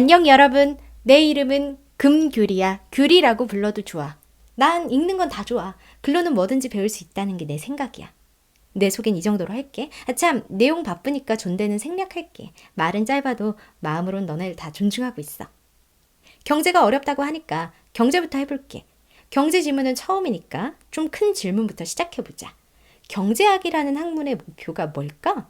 안녕 여러분. 내 이름은 금귤이야. 귤이라고 불러도 좋아. 난 읽는 건 다 좋아. 글로는 뭐든지 배울 수 있다는 게 내 생각이야. 내 소개는 이 정도로 할게. 참, 내용 바쁘니까 존대는 생략할게. 말은 짧아도 마음으론 너네를 다 존중하고 있어. 경제가 어렵다고 하니까 경제부터 해볼게. 경제 지문은 처음이니까 좀 큰 질문부터 시작해보자. 경제학이라는 학문의 목표가 뭘까?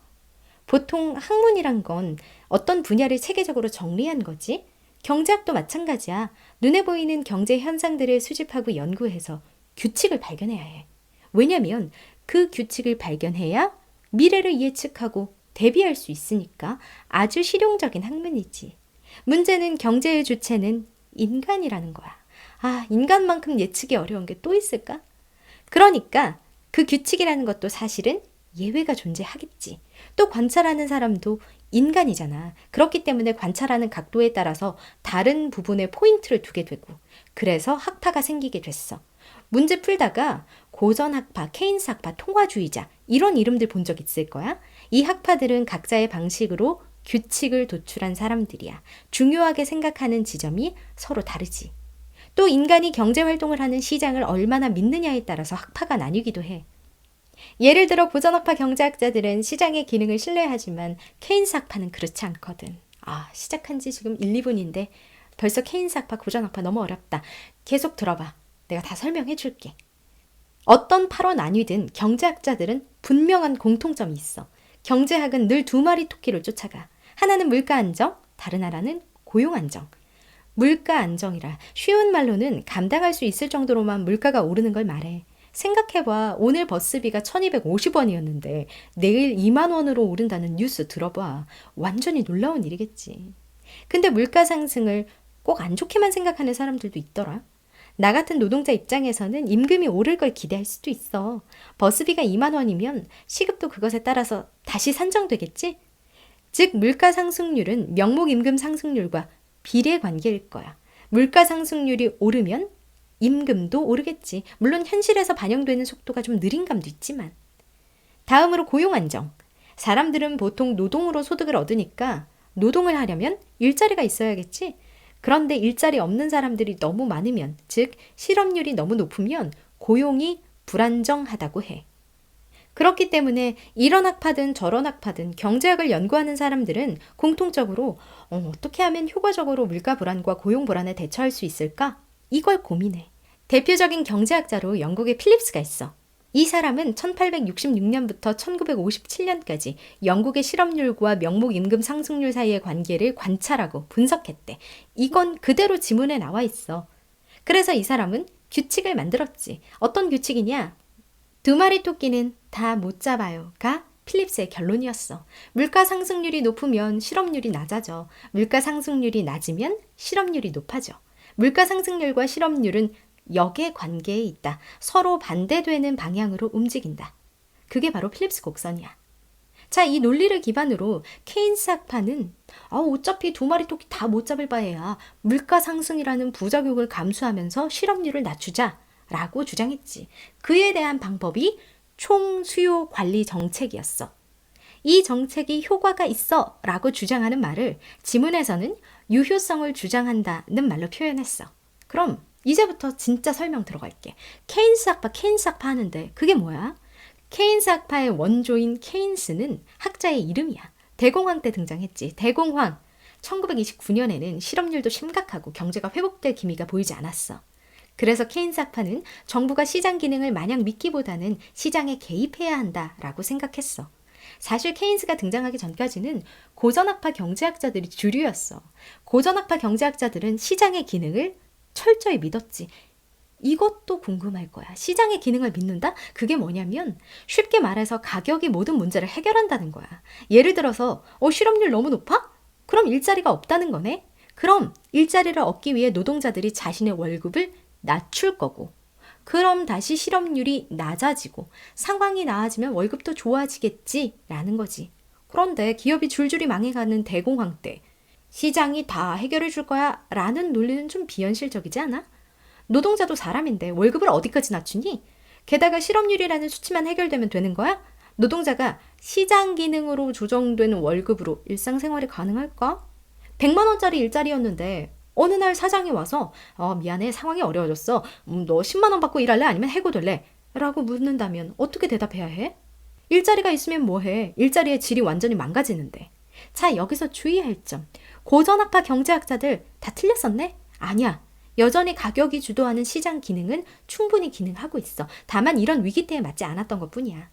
보통 학문이란 건 어떤 분야를 체계적으로 정리한 거지? 경제학도 마찬가지야. 눈에 보이는 경제 현상들을 수집하고 연구해서 규칙을 발견해야 해. 왜냐면 그 규칙을 발견해야 미래를 예측하고 대비할 수 있으니까 아주 실용적인 학문이지. 문제는 경제의 주체는 인간이라는 거야. 인간만큼 예측이 어려운 게 또 있을까? 그러니까 그 규칙이라는 것도 사실은 예외가 존재하겠지. 또 관찰하는 사람도 인간이잖아. 그렇기 때문에 관찰하는 각도에 따라서 다른 부분에 포인트를 두게 되고, 그래서 학파가 생기게 됐어. 문제 풀다가 고전학파, 케인스 학파, 통화주의자 이런 이름들 본 적 있을 거야. 이 학파들은 각자의 방식으로 규칙을 도출한 사람들이야. 중요하게 생각하는 지점이 서로 다르지. 또 인간이 경제활동을 하는 시장을 얼마나 믿느냐에 따라서 학파가 나뉘기도 해. 예를 들어 고전학파 경제학자들은 시장의 기능을 신뢰하지만 케인스 학파는 그렇지 않거든. 시작한 지 지금 1, 2분인데 벌써 케인스 학파, 고전학파 너무 어렵다. 계속 들어봐. 내가 다 설명해 줄게. 어떤 파로 나뉘든 경제학자들은 분명한 공통점이 있어. 경제학은 늘 두 마리 토끼를 쫓아가. 하나는 물가 안정, 다른 하나는 고용 안정. 물가 안정이라 쉬운 말로는 감당할 수 있을 정도로만 물가가 오르는 걸 말해. 생각해봐. 오늘 버스비가 1250원이었는데 내일 2만 원으로 오른다는 뉴스 들어봐. 완전히 놀라운 일이겠지. 근데 물가 상승을 꼭 안 좋게만 생각하는 사람들도 있더라. 나 같은 노동자 입장에서는 임금이 오를 걸 기대할 수도 있어. 버스비가 2만 원이면 시급도 그것에 따라서 다시 산정되겠지? 즉 물가 상승률은 명목 임금 상승률과 비례 관계일 거야. 물가 상승률이 오르면 임금도 오르겠지. 물론 현실에서 반영되는 속도가 좀 느린 감도 있지만. 다음으로 고용 안정. 사람들은 보통 노동으로 소득을 얻으니까 노동을 하려면 일자리가 있어야겠지. 그런데 일자리 없는 사람들이 너무 많으면, 즉 실업률이 너무 높으면 고용이 불안정하다고 해. 그렇기 때문에 이런 학파든 저런 학파든 경제학을 연구하는 사람들은 공통적으로 어떻게 하면 효과적으로 물가 불안과 고용 불안에 대처할 수 있을까? 이걸 고민해. 대표적인 경제학자로 영국의 필립스가 있어. 이 사람은 1866년부터 1957년까지 영국의 실업률과 명목 임금 상승률 사이의 관계를 관찰하고 분석했대. 이건 그대로 지문에 나와 있어. 그래서 이 사람은 규칙을 만들었지. 어떤 규칙이냐? 두 마리 토끼는 다 못 잡아요가 필립스의 결론이었어. 물가 상승률이 높으면 실업률이 낮아져. 물가 상승률이 낮으면 실업률이 높아져. 물가 상승률과 실업률은 역의 관계에 있다. 서로 반대되는 방향으로 움직인다. 그게 바로 필립스 곡선이야. 자, 이 논리를 기반으로 케인스 학파는 어차피 두 마리 토끼 다 못 잡을 바에야 물가 상승이라는 부작용을 감수하면서 실업률을 낮추자 라고 주장했지. 그에 대한 방법이 총수요 관리 정책이었어. 이 정책이 효과가 있어 라고 주장하는 말을 지문에서는 유효성을 주장한다는 말로 표현했어. 그럼 이제부터 진짜 설명 들어갈게. 케인스 학파 하는데 그게 뭐야? 케인스 학파의 원조인 케인스는 학자의 이름이야. 대공황 때 등장했지. 대공황. 1929년에는 실업률도 심각하고 경제가 회복될 기미가 보이지 않았어. 그래서 케인스 학파는 정부가 시장 기능을 마냥 믿기보다는 시장에 개입해야 한다라고 생각했어. 사실 케인스가 등장하기 전까지는 고전학파 경제학자들이 주류였어. 고전학파 경제학자들은 시장의 기능을 철저히 믿었지. 이것도 궁금할 거야. 시장의 기능을 믿는다? 그게 뭐냐면 쉽게 말해서 가격이 모든 문제를 해결한다는 거야. 예를 들어서 실업률 너무 높아? 그럼 일자리가 없다는 거네? 그럼 일자리를 얻기 위해 노동자들이 자신의 월급을 낮출 거고, 그럼 다시 실업률이 낮아지고 상황이 나아지면 월급도 좋아지겠지라는 거지. 그런데 기업이 줄줄이 망해가는 대공황 때 시장이 다 해결해 줄 거야 라는 논리는 좀 비현실적이지 않아? 노동자도 사람인데 월급을 어디까지 낮추니? 게다가 실업률이라는 수치만 해결되면 되는 거야? 노동자가 시장 기능으로 조정되는 월급으로 일상생활이 가능할까? 100만 원짜리 일자리였는데 어느 날 사장이 와서 미안해 상황이 어려워졌어. 너 10만 원 받고 일할래? 아니면 해고될래? 라고 묻는다면 어떻게 대답해야 해? 일자리가 있으면 뭐해? 일자리의 질이 완전히 망가지는데. 자, 여기서 주의할 점. 고전학파 경제학자들 다 틀렸었네? 아니야. 여전히 가격이 주도하는 시장 기능은 충분히 기능하고 있어. 다만 이런 위기 때에 맞지 않았던 것뿐이야.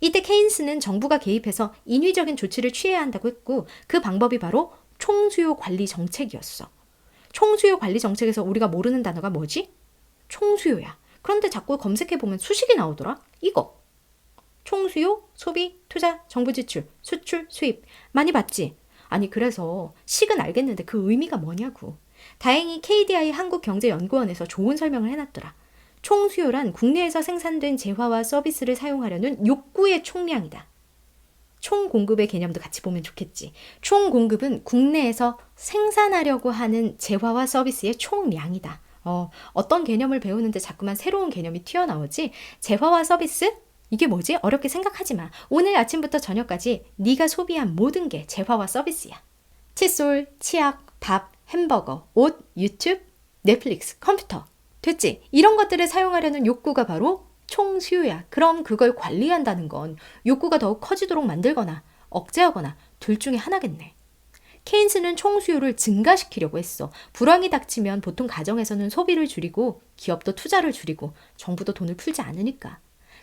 이때 케인스는 정부가 개입해서 인위적인 조치를 취해야 한다고 했고 그 방법이 바로 총수요 관리 정책이었어. 총수요 관리 정책에서 우리가 모르는 단어가 뭐지? 총수요야. 그런데 자꾸 검색해보면 수식이 나오더라. 이거. 총수요, 소비, 투자, 정부 지출, 수출, 수입. 많이 봤지? 아니 그래서 식은 알겠는데 그 의미가 뭐냐고. 다행히 KDI 한국경제연구원에서 좋은 설명을 해놨더라. 총수요란 국내에서 생산된 재화와 서비스를 사용하려는 욕구의 총량이다. 총공급의 개념도 같이 보면 좋겠지. 총공급은 국내에서 생산하려고 하는 재화와 서비스의 총량이다. 어떤 개념을 배우는데 자꾸만 새로운 개념이 튀어나오지? 재화와 서비스? 이게 뭐지? 어렵게 생각하지 마. 오늘 아침부터 저녁까지 네가 소비한 모든 게 재화와 서비스야. 칫솔, 치약, 밥, 햄버거, 옷, 유튜브, 넷플릭스, 컴퓨터. 됐지? 이런 것들을 사용하려는 욕구가 바로 총수요야. 그럼 그걸 관리한다는 건 욕구가 더욱 커지도록 만들거나 억제하거나 둘 중에 하나겠네. 케인스는 총수요를 증가시키려고 했어. 불황이 닥치면 보통 가정에서는 소비를 줄이고 기업도 투자를 줄이고 정부도 돈을 풀지 않으니까.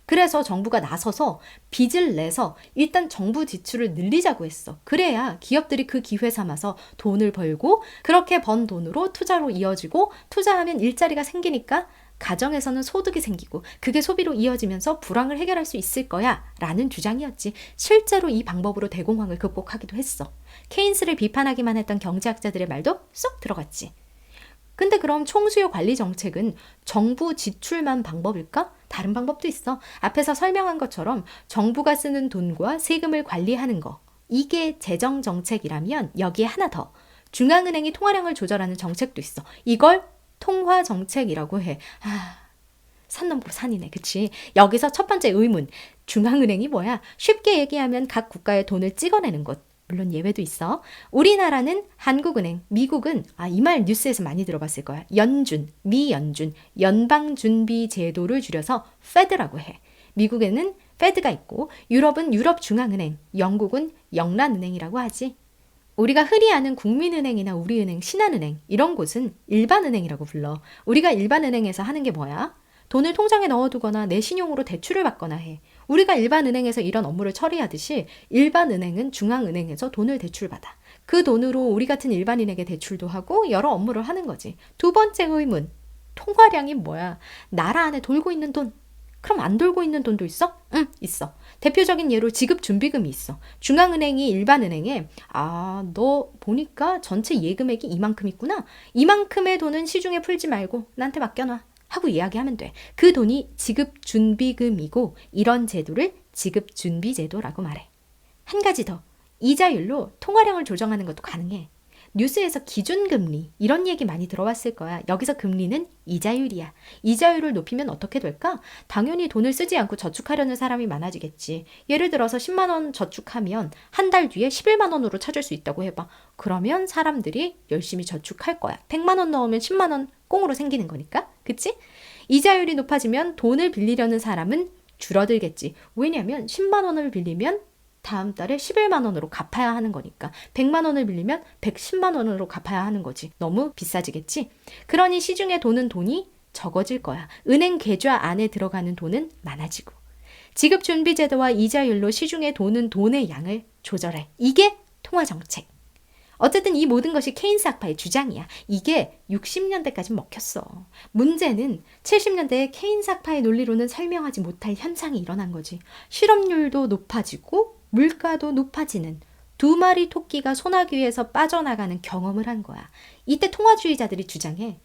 그래서 정부가 나서서 빚을 내서 일단 정부 지출을 늘리자고 했어. 그래야 기업들이 그 기회 삼아서 돈을 벌고 그렇게 번 돈으로 투자로 이어지고 투자하면 일자리가 생기니까 가정에서는 소득이 생기고 그게 소비로 이어지면서 불황을 해결할 수 있을 거야 라는 주장이었지. 실제로 이 방법으로 대공황을 극복하기도 했어. 케인스를 비판하기만 했던 경제학자들의 말도 쏙 들어갔지. 근데 그럼 총수요 관리 정책은 정부 지출만 방법일까? 다른 방법도 있어. 앞에서 설명한 것처럼 정부가 쓰는 돈과 세금을 관리하는 거. 이게 재정정책이라면 여기에 하나 더. 중앙은행이 통화량을 조절하는 정책도 있어. 이걸 통화정책이라고 해. 산 넘고 산이네. 그치? 여기서 첫 번째 의문. 중앙은행이 뭐야? 쉽게 얘기하면 각 국가의 돈을 찍어내는 곳. 물론 예외도 있어. 우리나라는 한국은행, 미국은 이 말 뉴스에서 많이 들어봤을 거야. 연준, 미연준, 연방준비제도를 줄여서 페드라고 해. 미국에는 페드가 있고 유럽은 유럽중앙은행, 영국은 영란은행이라고 하지. 우리가 흔히 아는 국민은행이나 우리은행, 신한은행 이런 곳은 일반은행이라고 불러. 우리가 일반은행에서 하는 게 뭐야? 돈을 통장에 넣어두거나 내 신용으로 대출을 받거나 해. 우리가 일반은행에서 이런 업무를 처리하듯이 일반은행은 중앙은행에서 돈을 대출받아. 그 돈으로 우리 같은 일반인에게 대출도 하고 여러 업무를 하는 거지. 두 번째 의문. 통화량이 뭐야? 나라 안에 돌고 있는 돈. 그럼 안 돌고 있는 돈도 있어? 응, 있어. 대표적인 예로 지급준비금이 있어. 중앙은행이 일반은행에 너 보니까 전체 예금액이 이만큼 있구나. 이만큼의 돈은 시중에 풀지 말고 나한테 맡겨놔. 하고 이야기하면 돼. 그 돈이 지급준비금이고 이런 제도를 지급준비제도라고 말해. 한 가지 더. 이자율로 통화량을 조정하는 것도 가능해. 뉴스에서 기준금리 이런 얘기 많이 들어봤을 거야. 여기서 금리는 이자율이야. 이자율을 높이면 어떻게 될까? 당연히 돈을 쓰지 않고 저축하려는 사람이 많아지겠지. 예를 들어서 10만 원 저축하면 한 달 뒤에 11만 원으로 찾을 수 있다고 해봐. 그러면 사람들이 열심히 저축할 거야. 100만 원 넣으면 10만 원 꽁으로 생기는 거니까. 그치? 이자율이 높아지면 돈을 빌리려는 사람은 줄어들겠지. 왜냐면 10만 원을 빌리면 다음 달에 11만 원으로 갚아야 하는 거니까 100만 원을 빌리면 110만 원으로 갚아야 하는 거지. 너무 비싸지겠지? 그러니 시중에 도는 돈이 적어질 거야. 은행 계좌 안에 들어가는 돈은 많아지고. 지급준비제도와 이자율로 시중에 도는 돈의 양을 조절해. 이게 통화정책. 어쨌든 이 모든 것이 케인스 학파의 주장이야. 이게 60년대까지 먹혔어. 문제는 70년대에 케인스 학파의 논리로는 설명하지 못할 현상이 일어난 거지. 실업률도 높아지고 물가도 높아지는 두 마리 토끼가 소나기에서 빠져나가는 경험을 한 거야. 이때 통화주의자들이 주장해.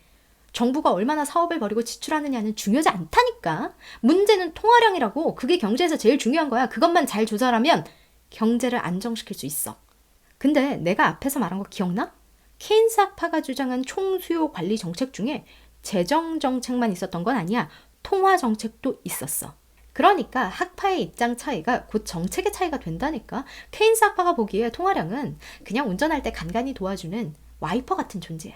정부가 얼마나 사업을 벌이고 지출하느냐는 중요하지 않다니까. 문제는 통화량이라고. 그게 경제에서 제일 중요한 거야. 그것만 잘 조절하면 경제를 안정시킬 수 있어. 근데 내가 앞에서 말한 거 기억나? 케인스 학파가 주장한 총수요 관리 정책 중에 재정 정책만 있었던 건 아니야. 통화 정책도 있었어. 그러니까 학파의 입장 차이가 곧 정책의 차이가 된다니까. 케인스 학파가 보기에 통화량은 그냥 운전할 때 간간히 도와주는 와이퍼 같은 존재야.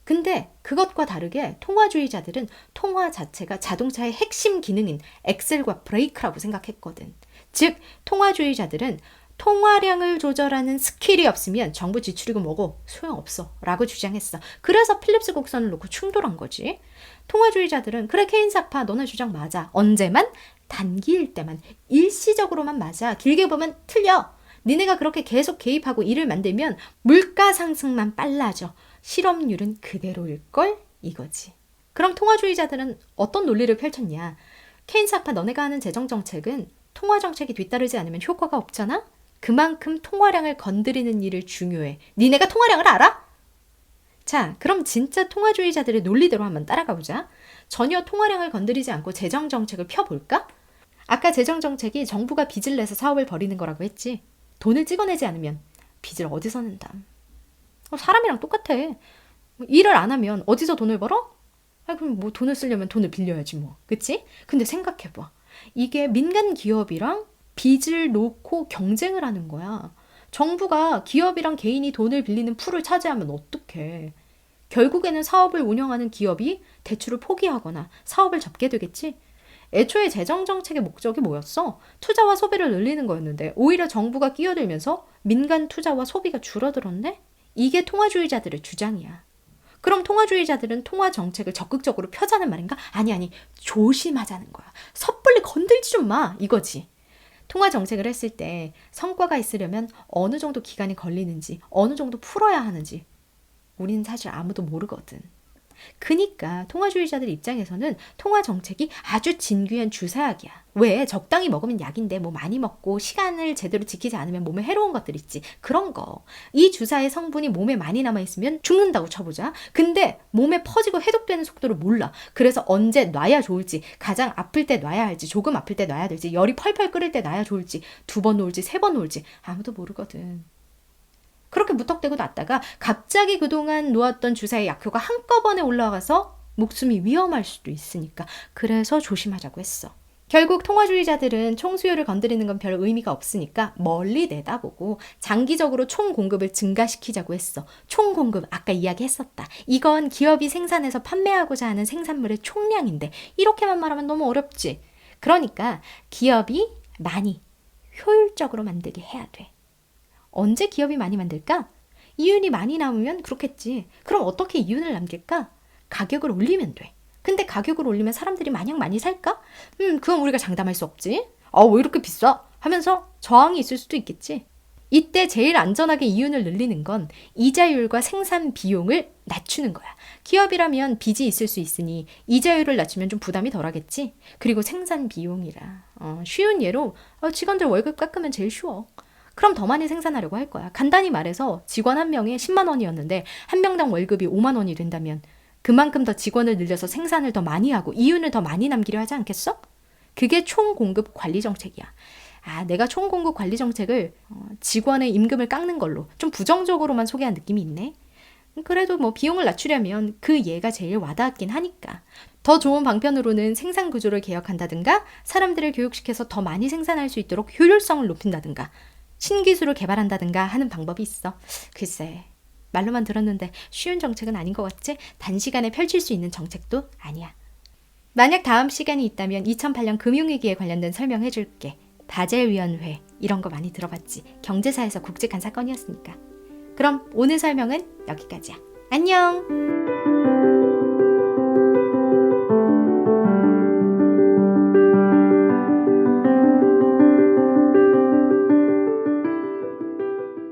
근데 그것과 다르게 통화주의자들은 통화 자체가 자동차의 핵심 기능인 엑셀과 브레이크라고 생각했거든. 즉 통화주의자들은 통화량을 조절하는 스킬이 없으면 정부 지출이고 뭐고 소용없어 라고 주장했어. 그래서 필립스 곡선을 놓고 충돌한 거지. 통화주의자들은 그래 케인스 학파 너네 주장 맞아. 언제만? 단기일 때만. 일시적으로만 맞아. 길게 보면 틀려. 니네가 그렇게 계속 개입하고 일을 만들면 물가 상승만 빨라져. 실업률은 그대로일걸? 이거지. 그럼 통화주의자들은 어떤 논리를 펼쳤냐? 케인스 학파 너네가 하는 재정정책은 통화정책이 뒤따르지 않으면 효과가 없잖아? 그만큼 통화량을 건드리는 일을 중요해. 니네가 통화량을 알아? 자, 그럼 진짜 통화주의자들의 논리대로 한번 따라가 보자. 전혀 통화량을 건드리지 않고 재정정책을 펴볼까? 아까 재정정책이 정부가 빚을 내서 사업을 벌이는 거라고 했지. 돈을 찍어내지 않으면 빚을 어디서 낸다. 사람이랑 똑같아. 일을 안 하면 어디서 돈을 벌어? 그럼 뭐 돈을 쓰려면 돈을 빌려야지 뭐. 그치? 근데 생각해봐. 이게 민간 기업이랑 빚을 놓고 경쟁을 하는 거야. 정부가 기업이랑 개인이 돈을 빌리는 풀을 차지하면 어떡해. 결국에는 사업을 운영하는 기업이 대출을 포기하거나 사업을 접게 되겠지. 애초에 재정정책의 목적이 뭐였어? 투자와 소비를 늘리는 거였는데 오히려 정부가 끼어들면서 민간 투자와 소비가 줄어들었네? 이게 통화주의자들의 주장이야. 그럼 통화주의자들은 통화정책을 적극적으로 펴자는 말인가? 아니, 조심하자는 거야. 섣불리 건들지 좀 마, 이거지. 통화정책을 했을 때 성과가 있으려면 어느 정도 기간이 걸리는지, 어느 정도 풀어야 하는지 우리는 사실 아무도 모르거든. 그니까 통화주의자들 입장에서는 통화정책이 아주 진귀한 주사약이야. 왜? 적당히 먹으면 약인데 뭐 많이 먹고 시간을 제대로 지키지 않으면 몸에 해로운 것들 있지. 그런 거. 이 주사의 성분이 몸에 많이 남아있으면 죽는다고 쳐보자. 근데 몸에 퍼지고 해독되는 속도를 몰라. 그래서 언제 놔야 좋을지, 가장 아플 때 놔야 할지, 조금 아플 때 놔야 될지, 열이 펄펄 끓을 때 놔야 좋을지, 2번 놓을지 3번 놓을지 아무도 모르거든. 그렇게 무턱대고 놨다가 갑자기 그동안 놓았던 주사의 약효가 한꺼번에 올라가서 목숨이 위험할 수도 있으니까. 그래서 조심하자고 했어. 결국 통화주의자들은 총수요를 건드리는 건 별 의미가 없으니까 멀리 내다보고 장기적으로 총 공급을 증가시키자고 했어. 총 공급 아까 이야기했었다. 이건 기업이 생산해서 판매하고자 하는 생산물의 총량인데 이렇게만 말하면 너무 어렵지. 그러니까 기업이 많이 효율적으로 만들게 해야 돼. 언제 기업이 많이 만들까? 이윤이 많이 남으면 그렇겠지. 그럼 어떻게 이윤을 남길까? 가격을 올리면 돼. 근데 가격을 올리면 사람들이 마냥 많이 살까? 그건 우리가 장담할 수 없지. 왜 이렇게 비싸? 하면서 저항이 있을 수도 있겠지. 이때 제일 안전하게 이윤을 늘리는 건 이자율과 생산 비용을 낮추는 거야. 기업이라면 빚이 있을 수 있으니 이자율을 낮추면 좀 부담이 덜하겠지. 그리고 생산 비용이라. 쉬운 예로 직원들 월급 깎으면 제일 쉬워. 그럼 더 많이 생산하려고 할 거야. 간단히 말해서 직원 한 명에 10만 원이었는데 한 명당 월급이 5만 원이 된다면 그만큼 더 직원을 늘려서 생산을 더 많이 하고 이윤을 더 많이 남기려 하지 않겠어? 그게 총공급 관리 정책이야. 내가 총공급 관리 정책을 직원의 임금을 깎는 걸로 좀 부정적으로만 소개한 느낌이 있네. 그래도 뭐 비용을 낮추려면 그 예가 제일 와닿았긴 하니까. 더 좋은 방편으로는 생산 구조를 개혁한다든가 사람들을 교육시켜서 더 많이 생산할 수 있도록 효율성을 높인다든가 신기술을 개발한다든가 하는 방법이 있어. 글쎄, 말로만 들었는데 쉬운 정책은 아닌 것 같지? 단시간에 펼칠 수 있는 정책도 아니야. 만약 다음 시간이 있다면 2008년 금융위기에 관련된 설명해줄게. 바젤위원회 이런 거 많이 들어봤지? 경제사에서 굵직한 사건이었으니까. 그럼 오늘 설명은 여기까지야. 안녕!